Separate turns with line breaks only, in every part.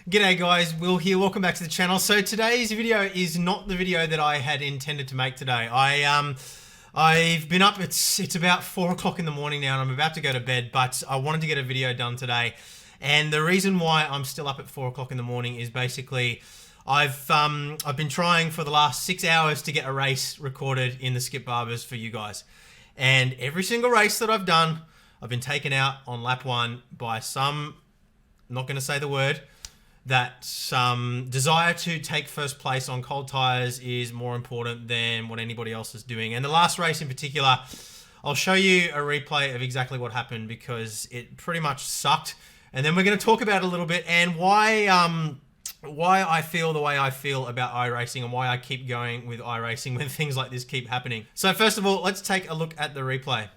G'day guys, Will here, welcome back to the channel. So today's video is not the video that I had intended to make today. I've been up, it's about 4 o'clock in the morning now and I'm about to go to bed, but I wanted to get a video done today. And the reason why I'm still up at 4 o'clock in the morning is basically I've been trying for the last 6 hours to get a race recorded in the Skip Barbers for you guys. And every single race that I've done, I've been taken out on lap 1 by some, I'm not going to say the word, that desire to take first place on cold tires is more important than what anybody else is doing. And the last race in particular, I'll show you a replay of exactly what happened because it pretty much sucked. And then we're going to talk about it a little bit and why I feel the way I feel about iRacing and why I keep going with iRacing when things like this keep happening. So first of all, let's take a look at the replay.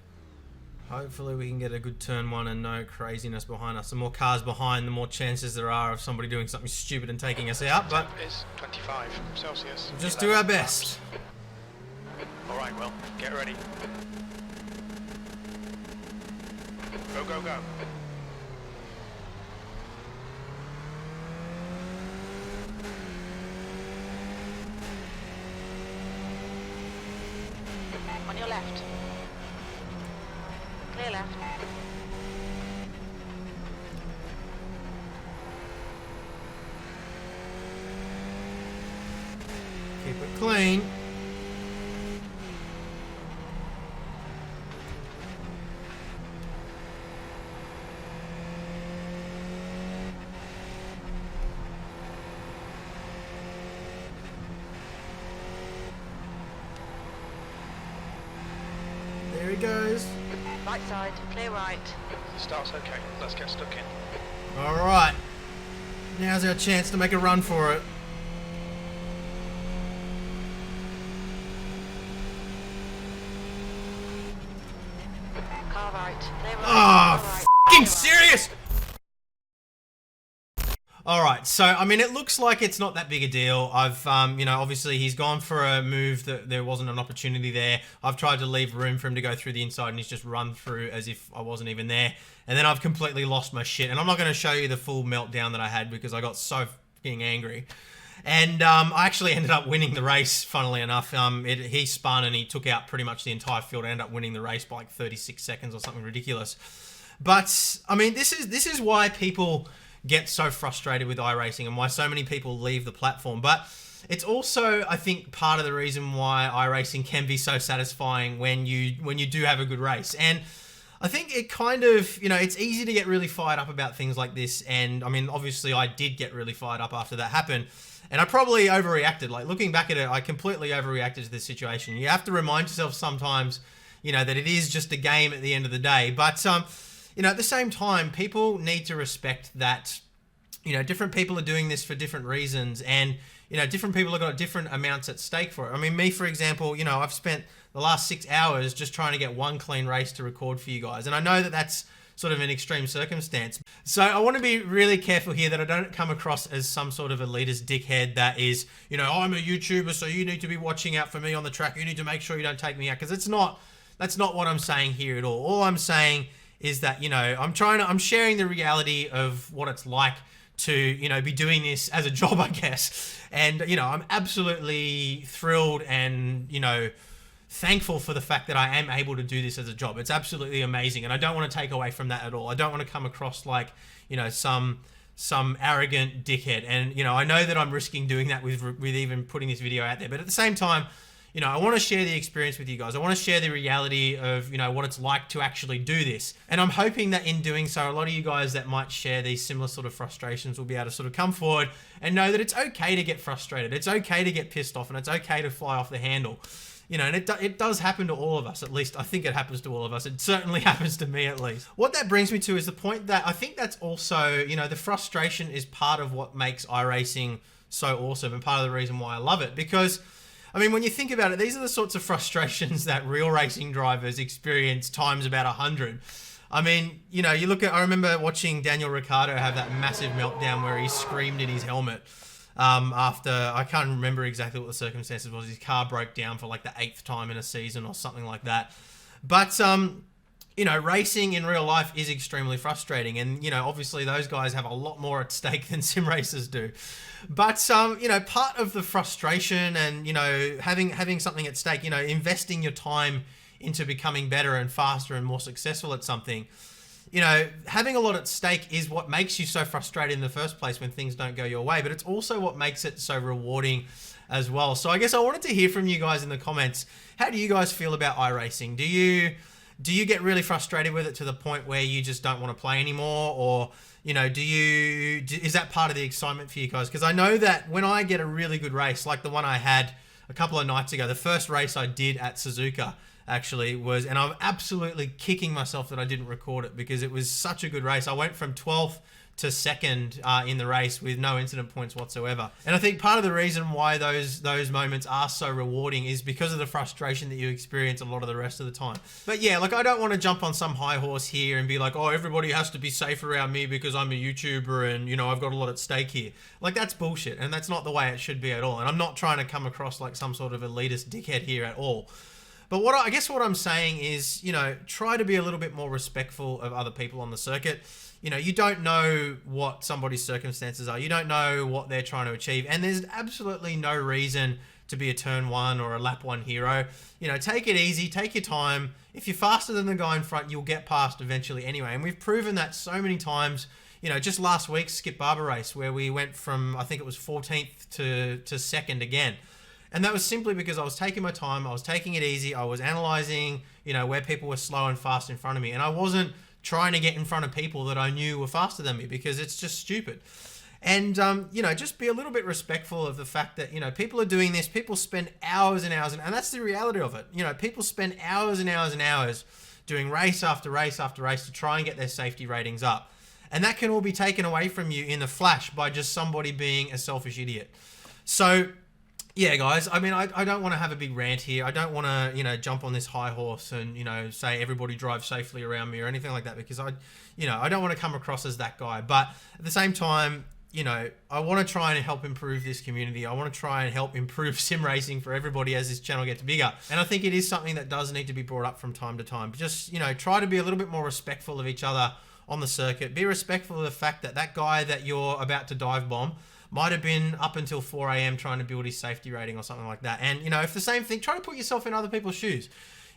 Hopefully we can get a good turn 1 and no craziness behind us. The more cars behind, the more chances there are of somebody doing something stupid and taking us out. But
is 25 Celsius.
We'll just do our best.
All right, well, get ready. Go, go, go.
On your left. Clear left.
Keep it clean. There he goes.
Right side, clear right.
Start's okay. Let's get stuck in.
All right. Now's our chance to make a run for it.
Car right, clear right.
Oh,
car right.
f***ing serious! Alright, so, I mean, it looks like it's not that big a deal. I've, you know, obviously he's gone for a move that there wasn't an opportunity there. I've tried to leave room for him to go through the inside and he's just run through as if I wasn't even there. And then I've completely lost my shit. And I'm not going to show you the full meltdown that I had because I got so f***ing angry. And I actually ended up winning the race, funnily enough. He spun and he took out pretty much the entire field. I ended up winning the race by like 36 seconds or something ridiculous. But, I mean, this is why people get so frustrated with iRacing and why so many people leave the platform. But it's also, I think, part of the reason why iRacing can be so satisfying when you do have a good race. And I think it kind of, you know, it's easy to get really fired up about things like this. And I mean, obviously I did get really fired up after that happened. And I probably overreacted. Like, looking back at it, I completely overreacted to this situation. You have to remind yourself sometimes, you know, that it is just a game at the end of the day. But, you know, at the same time, people need to respect that, you know, different people are doing this for different reasons and, you know, different people have got different amounts at stake for it. I mean, me, for example, you know, I've spent the last 6 hours just trying to get one clean race to record for you guys. And I know that that's sort of an extreme circumstance. So I want to be really careful here that I don't come across as some sort of elitist dickhead that is, you know, I'm a YouTuber, so you need to be watching out for me on the track. You need to make sure you don't take me out. Because that's not what I'm saying here at all. All I'm saying is that, you know, I'm sharing the reality of what it's like to, you know, be doing this as a job, I guess. And, you know, I'm absolutely thrilled and, you know, thankful for the fact that I am able to do this as a job. It's absolutely amazing. And I don't want to take away from that at all. I don't want to come across like, you know, some arrogant dickhead. And, you know, I know that I'm risking doing that with even putting this video out there. But at the same time, you know, I want to share the experience with you guys. I want to share the reality of, you know, what it's like to actually do this. And I'm hoping that in doing so, a lot of you guys that might share these similar sort of frustrations will be able to sort of come forward and know that it's okay to get frustrated. It's okay to get pissed off and it's okay to fly off the handle. You know, and it does happen to all of us. At least I think it happens to all of us. It certainly happens to me, at least. What that brings me to is the point that I think that's also, you know, the frustration is part of what makes iRacing so awesome and part of the reason why I love it. Because, I mean, when you think about it, these are the sorts of frustrations that real racing drivers experience times about 100. I mean, you know, I remember watching Daniel Ricciardo have that massive meltdown where he screamed in his helmet. After, I can't remember exactly what the circumstances was. His car broke down for like the 8th time in a season or something like that. But, you know, racing in real life is extremely frustrating, and, you know, obviously those guys have a lot more at stake than sim racers do. But you know, part of the frustration and, you know, having something at stake, you know, investing your time into becoming better and faster and more successful at something, you know, having a lot at stake is what makes you so frustrated in the first place when things don't go your way, but it's also what makes it so rewarding as well. So I guess I wanted to hear from you guys in the comments. How do you guys feel about iRacing? Do you get really frustrated with it to the point where you just don't want to play anymore? Or, you know, is that part of the excitement for you guys? Because I know that when I get a really good race, like the one I had a couple of nights ago, the first race I did at Suzuka actually was, and I'm absolutely kicking myself that I didn't record it because it was such a good race. I went from 12th to second in the race with no incident points whatsoever. And I think part of the reason why those moments are so rewarding is because of the frustration that you experience a lot of the rest of the time. But yeah, like, I don't want to jump on some high horse here and be like, oh, everybody has to be safe around me because I'm a YouTuber and, you know, I've got a lot at stake here. Like, that's bullshit, and that's not the way it should be at all. And I'm not trying to come across like some sort of elitist dickhead here at all. But I guess what I'm saying is, you know, try to be a little bit more respectful of other people on the circuit. You know, you don't know what somebody's circumstances are. You don't know what they're trying to achieve. And there's absolutely no reason to be a turn one or a lap one hero. You know, take it easy, take your time. If you're faster than the guy in front, you'll get past eventually anyway. And we've proven that so many times. You know, just last week's Skip Barber race where we went from, I think it was 14th to second again. And that was simply because I was taking my time, I was taking it easy, I was analysing, you know, where people were slow and fast in front of me. And I wasn't trying to get in front of people that I knew were faster than me because it's just stupid. And, you know, just be a little bit respectful of the fact that, you know, people are doing this, people spend hours and hours, and that's the reality of it. You know, people spend hours and hours and hours doing race after race after race to try and get their safety ratings up. And that can all be taken away from you in the flash by just somebody being a selfish idiot. So, yeah, guys, I mean, I don't want to have a big rant here. I don't want to, you know, jump on this high horse and, you know, say everybody drive safely around me or anything like that because I don't want to come across as that guy. But at the same time, you know, I want to try and help improve this community. I want to try and help improve sim racing for everybody as this channel gets bigger. And I think it is something that does need to be brought up from time to time. But just, you know, try to be a little bit more respectful of each other on the circuit. Be respectful of the fact that that guy that you're about to dive bomb might have been up until 4 a.m. trying to build his safety rating or something like that. And, you know, if the same thing, try to put yourself in other people's shoes.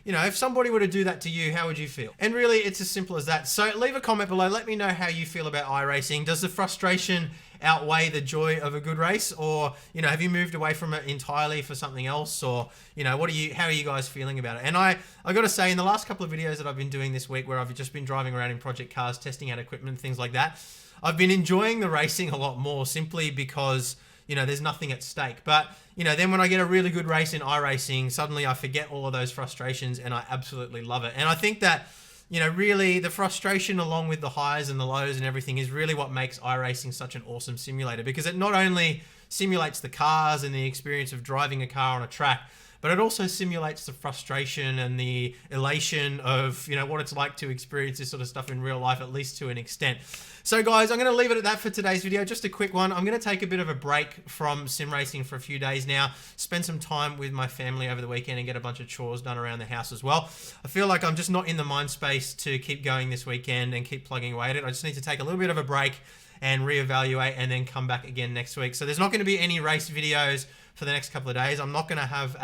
You know, if somebody were to do that to you, how would you feel? And really, it's as simple as that. So leave a comment below. Let me know how you feel about iRacing. Does the frustration outweigh the joy of a good race? Or, you know, have you moved away from it entirely for something else? Or, you know, how are you guys feeling about it? And I got to say, in the last couple of videos that I've been doing this week where I've just been driving around in project cars, testing out equipment, things like that, I've been enjoying the racing a lot more simply because, you know, there's nothing at stake. But, you know, then when I get a really good race in iRacing, suddenly I forget all of those frustrations and I absolutely love it. And I think that, you know, really the frustration along with the highs and the lows and everything is really what makes iRacing such an awesome simulator, because it not only simulates the cars and the experience of driving a car on a track, but it also simulates the frustration and the elation of, you know, what it's like to experience this sort of stuff in real life, at least to an extent. So guys, I'm going to leave it at that for today's video. Just a quick one. I'm going to take a bit of a break from sim racing for a few days now, spend some time with my family over the weekend and get a bunch of chores done around the house as well. I feel like I'm just not in the mind space to keep going this weekend and keep plugging away at it. I just need to take a little bit of a break and reevaluate and then come back again next week. So there's not going to be any race videos for the next couple of days. I'm not going to have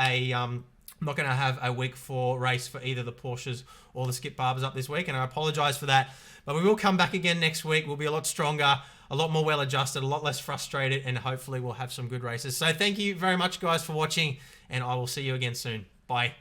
a week 4 race for either the Porsches or the Skip Barbers up this week, and I apologize for that. But we will come back again next week. We'll be a lot stronger, a lot more well-adjusted, a lot less frustrated, and hopefully we'll have some good races. So thank you very much, guys, for watching, and I will see you again soon. Bye.